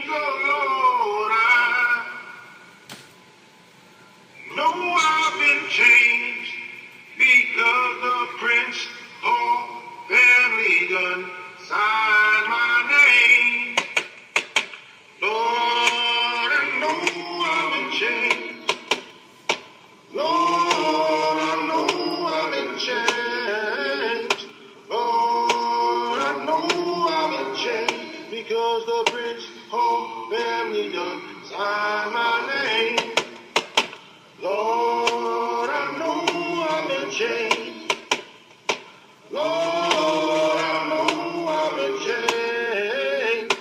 Lord, I know I've been changed because the Prince of Family done signed my name. Lord, I know I've been changed. Lord, I know I've been changed. Lord, I know I've been changed because the Prince of Family done signed my name. Lord, I know I've been changed. Lord, I know I've been changed.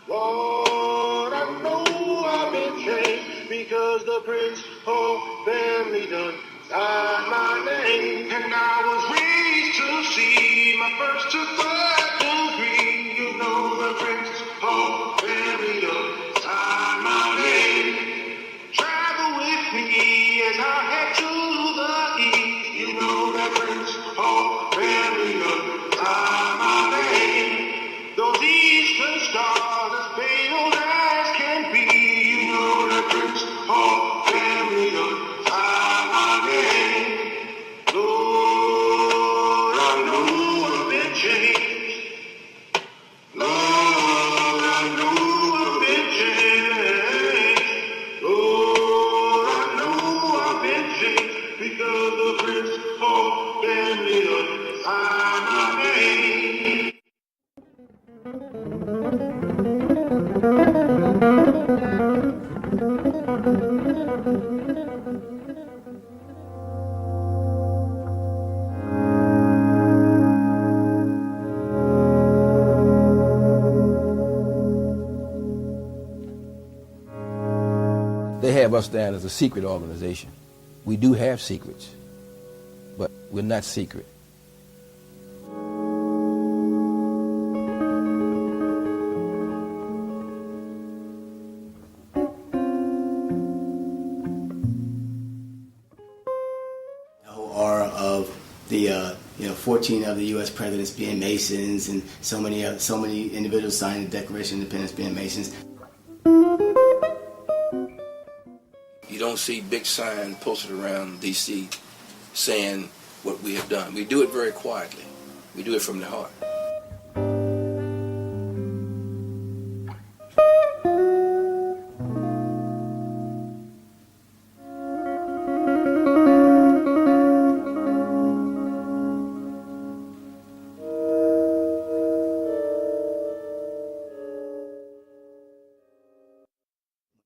Lord, I know I've been changed because the Prince of Family done signed my name. And I was raised to see my first to third degree. You know the Prince of Family done signed my name. Travel with me as I head to the east. You know that Prince of Family done signed my name. Those eastern stars as pale as can be. You know that Prince of Family done signed my name. Lord, I know I've been changed. Lord, I know I've been changed. Lord, I know I've been changed because the Prince of Family done signed my name. They have us down as a secret organization. We do have secrets, but we're not secret. The whole aura of the 14 of the U.S. presidents being Masons, and so many individuals signing the Declaration of Independence being Masons. You don't see big signs posted around D.C. saying what we have done. We do it very quietly. We do it from the heart.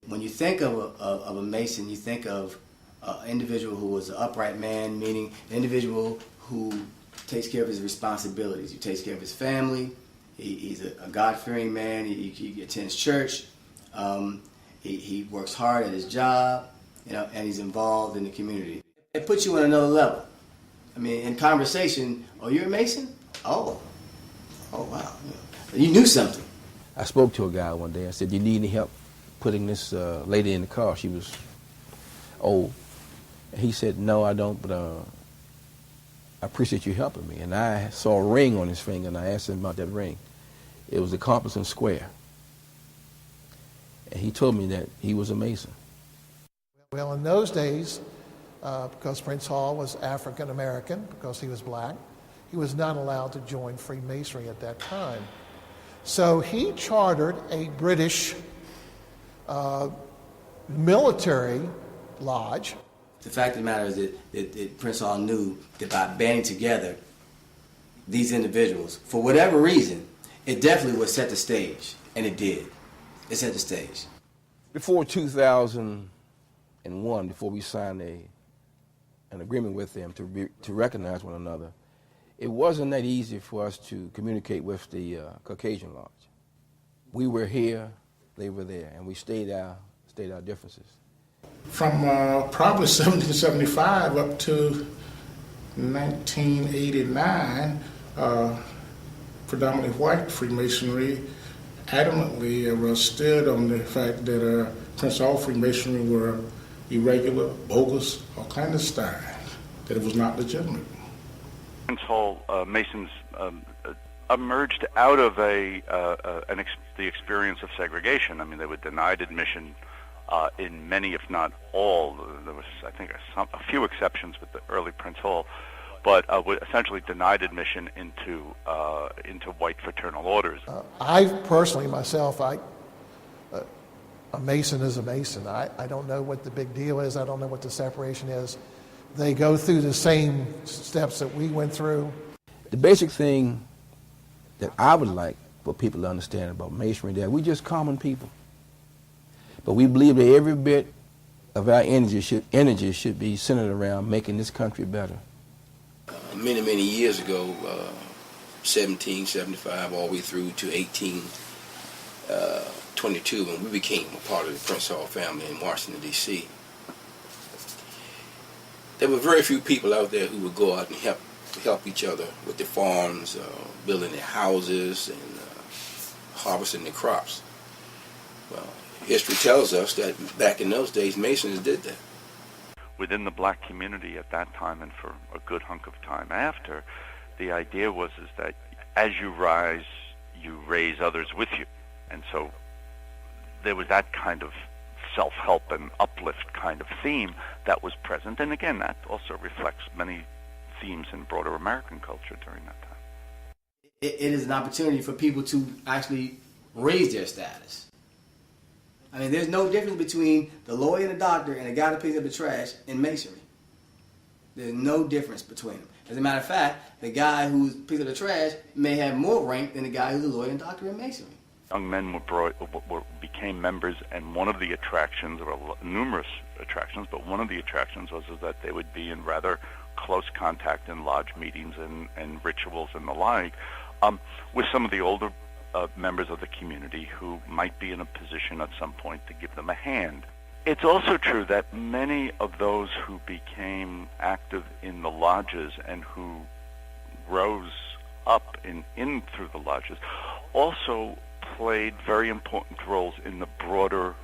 When you think of a Mason, you think of an individual who was an upright man, meaning an individual who takes care of his responsibilities. He takes care of his family. He's a God-fearing man. He attends church. He works hard at his job, and he's involved in the community. It puts you on another level. I mean, in conversation, oh, you're a Mason? Oh wow. You knew something. I spoke to a guy one day. I said, "Do you need any help putting this lady in the car?" She was old. And he said, "No, I don't, but I appreciate you helping me." And I saw a ring on his finger, and I asked him about that ring. It was the compass and square. And he told me that he was a Mason. Well, in those days, because Prince Hall was African American, because he was black, he was not allowed to join Freemasonry at that time. So he chartered a British military lodge. The fact of the matter is that Prince Hall knew that by banding together these individuals, for whatever reason, it definitely would set the stage, and it did. It set the stage. Before 2001, before we signed an agreement with them to recognize one another, it wasn't that easy for us to communicate with the Caucasian Lodge. We were here, they were there, and we stayed our differences. From probably 1775 up to 1989, predominantly white Freemasonry adamantly stood on the fact that Prince Hall Freemasonry were irregular, bogus, or clandestine, that it was not legitimate. Prince Hall Masons emerged out of the experience of segregation. I mean, they were denied admission in many, if not all. There was, I think, a few exceptions with the early Prince Hall, but were essentially denied admission into white fraternal orders. I personally, myself, a Mason is a Mason. I don't know what the big deal is. I don't know what the separation is. They go through the same steps that we went through. The basic thing that I would like for people to understand about Masonry, that we're just common people. But we believe that every bit of our energy should be centered around making this country better. Many, many years ago, 1775 all the way through to 1822, when we became a part of the Prince Hall family in Washington, D.C., there were very few people out there who would go out and help each other with their farms, building their houses, and harvesting their crops. Well, history tells us that back in those days, Masons did that. Within the black community at that time, and for a good hunk of time after, the idea was that as you rise, you raise others with you. And so there was that kind of self-help and uplift kind of theme that was present. And again, that also reflects many themes in broader American culture during that time. It is an opportunity for people to actually raise their status. I mean, there's no difference between the lawyer and the doctor and the guy that picks up the trash in Masonry. There's no difference between them. As a matter of fact, the guy who picks up the trash may have more rank than the guy who's a lawyer and doctor in Masonry. Young men became members, and one of the attractions, or numerous attractions, but one of the attractions was that they would be in rather close contact in lodge meetings and rituals and the like with some of the older members of the community who might be in a position at some point to give them a hand. It's also true that many of those who became active in the lodges and who rose up in through the lodges also played very important roles in the broader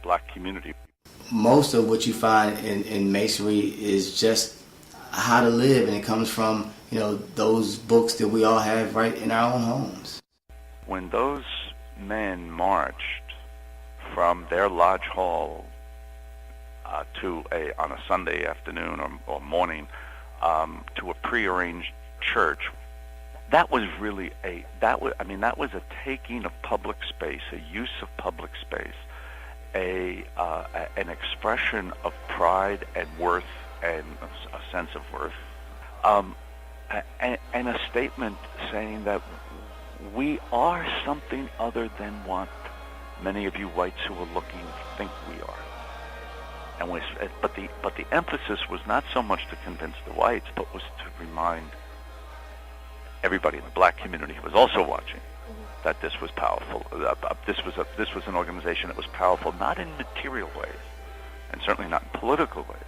black community. Most of what you find in Masonry is just how to live, and it comes from, those books that we all have right in our own homes. When those men marched from their lodge hall on a Sunday afternoon or morning to a prearranged church, that was really that was a taking of public space, a use of public space, an expression of pride and worth and a sense of worth, and a statement saying that we are something other than what many of you whites who are looking think we are. But the emphasis was not so much to convince the whites, but was to remind everybody in the black community who was also watching that this was powerful. This was an organization that was powerful, not in material ways, and certainly not in political ways,